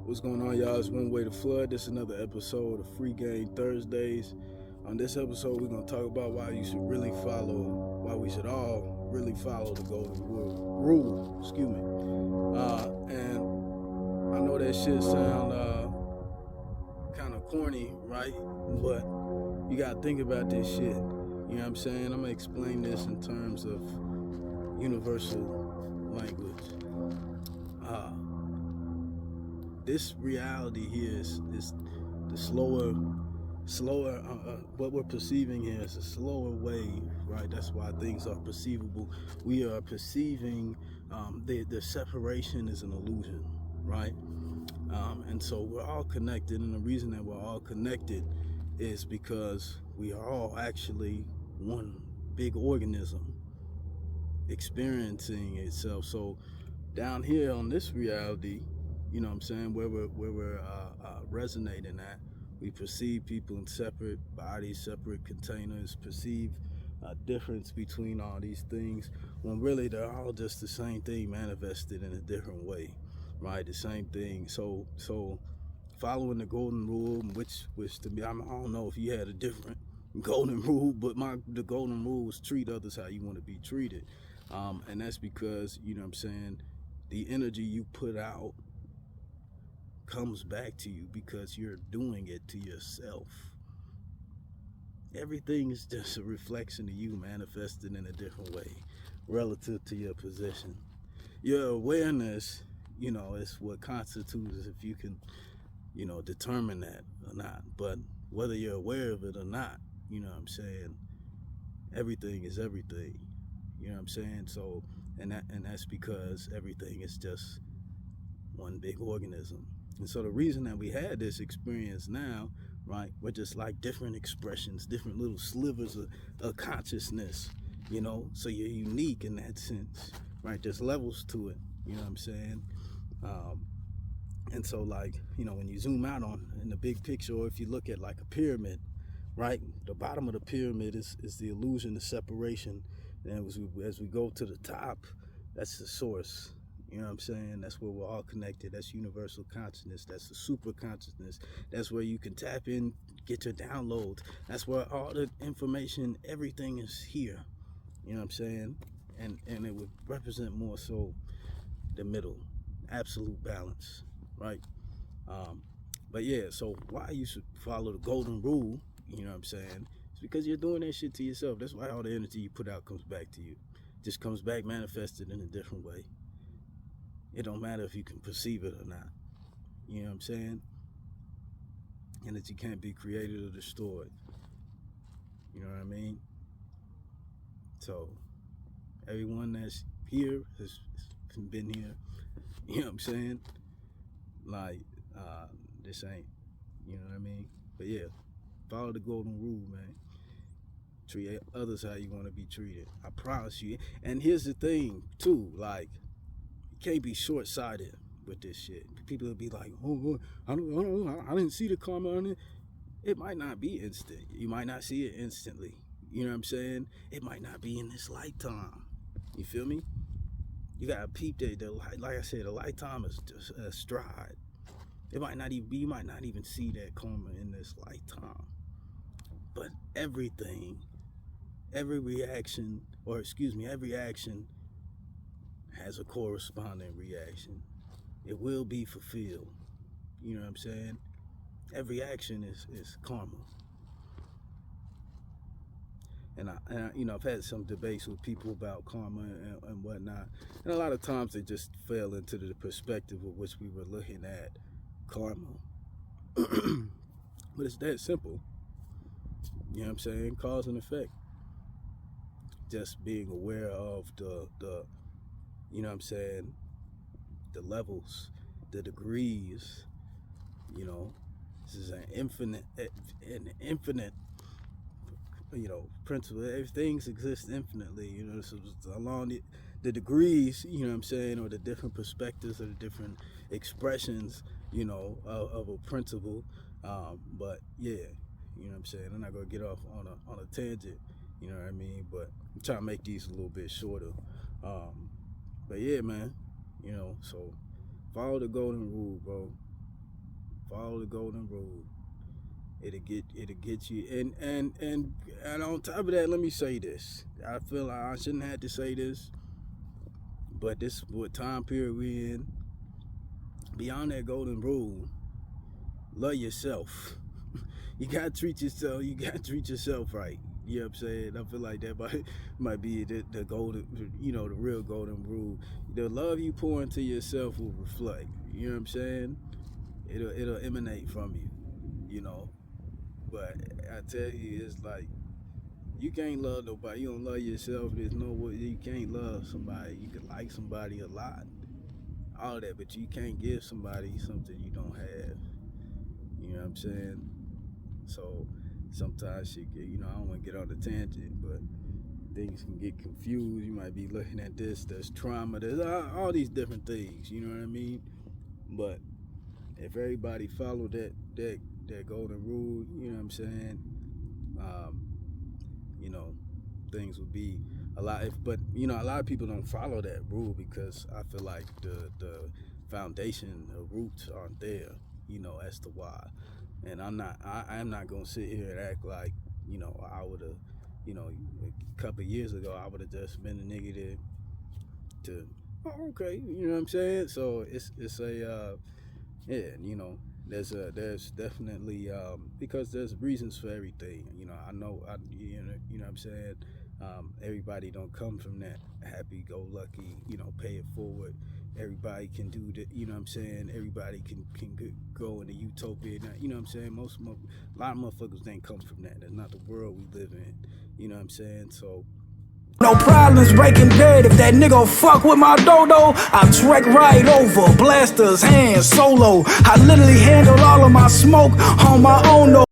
What's going on, y'all? It's One Way to Flood. This is another episode of Free Game Thursdays. On this episode, we're going to talk about why you should really follow, why we should all really follow the golden rule. Excuse me. And I know that shit sound kind of corny, right? But you got to think about this shit. You know what I'm saying? I'm going to explain this in terms of universal language. This reality here is the slower what we're perceiving here is a slower wave, right? That's why things are perceivable. We are perceiving the separation is an illusion, right? And so we're all connected, and the reason that we're all connected is because we are all actually one big organism experiencing itself. So down here on this reality, you know what I'm saying, where we're resonating at, we perceive people in separate bodies, separate containers, perceive a difference between all these things, when really they're all just the same thing manifested in a different way, right? The same thing. So following the golden rule, which to me, I don't know if you had a different golden rule, but the golden rule is treat others how you want to be treated. And that's because, you know what I'm saying, the energy you put out comes back to you because you're doing it to yourself. Everything is just a reflection of you manifested in a different way relative to your position. Your awareness, is what constitutes if you can, determine that or not. But whether you're aware of it or not, you know what I'm saying, everything is everything. You know what I'm saying? So, and that's because everything is just one big organism. And so the reason that we had this experience now, right, we're just like different expressions, different little slivers of consciousness, so you're unique in that sense, right? There's levels to it, you know what I'm saying? And so, like, when you zoom out on in the big picture, or if you look at like a pyramid, right, the bottom of the pyramid is the illusion of separation. And as we go to the top, that's the source. You know what I'm saying? That's where we're all connected. That's universal consciousness. That's the super consciousness. That's where you can tap in, get your downloads. That's where all the information, everything is here. You know what I'm saying? And it would represent more so the middle, absolute balance, right? But yeah, so why you should follow the golden rule, you know what I'm saying? It's because you're doing that shit to yourself. That's why all the energy you put out comes back to you. Just comes back manifested in a different way. It don't matter if you can perceive it or not. You know what I'm saying? And that you can't be created or destroyed. You know what I mean? So everyone that's here has been here. You know what I'm saying? Like, this ain't, you know what I mean? But yeah, follow the golden rule, man. Treat others how you want to be treated. I promise you. And here's the thing, too. Like, you can't be short-sighted with this shit. People will be like, oh, I didn't see the karma on it. It might not be instant. You might not see it instantly. You know what I'm saying? It might not be in this lifetime. You feel me? You gotta peep that. Like I said, a lifetime is just a stride. It might not even be. You might not even see that karma in this lifetime. But every reaction, every action has a corresponding reaction. It will be fulfilled. You know what I'm saying? Every action is karma. And I've had some debates with people about karma and whatnot. And a lot of times they just fell into the perspective of which we were looking at karma. But it's that simple. You know what I'm saying? Cause and effect. Just being aware of the you know what I'm saying, the levels, the degrees, this is an infinite, principle. Things exist infinitely, so along the degrees, you know what I'm saying, or the different perspectives or the different expressions, of a principle. But yeah, you know what I'm saying. I'm not gonna get off on a tangent, you know what I mean. But I'm trying to make these a little bit shorter. But yeah, man, so Follow the golden rule, bro. Follow the golden rule. It'll get you. And on top of that, let me say this. I feel like I shouldn't have to say this, but this is what time period we in. Beyond that golden rule, love yourself. You gotta treat yourself. You gotta treat yourself right. You know what I'm saying? I feel like that might be the golden, the real golden rule. The love you pour into yourself will reflect. You know what I'm saying? It'll emanate from you. But I tell you, it's like you can't love nobody. You don't love yourself. There's no way you can't love somebody. You can like somebody a lot, all that, but you can't give somebody something you don't have. You know what I'm saying? So sometimes I don't want to get on the tangent, but things can get confused. You might be looking at this, there's trauma, there's all these different things. You know what I mean? But if everybody followed that golden rule, you know what I'm saying? Things would be a lot. But a lot of people don't follow that rule because I feel like the foundation, the roots aren't there. As to why. And I'm not gonna sit here and act like I would have, a couple of years ago I would have just been a nigga to okay, you know what I'm saying? So it's a there's definitely because there's reasons for everything. I know you know what I'm saying. Everybody don't come from that happy-go-lucky, pay it forward. Everybody can do that, you know what I'm saying? Everybody can go into utopia. Now, you know what I'm saying? A lot of motherfuckers ain't come from that. That's not the world we live in. You know what I'm saying? So no problems breaking bed. If that nigga fuck with my dodo, I trek right over, blasters, hands, solo. I literally handle all of my smoke on my own.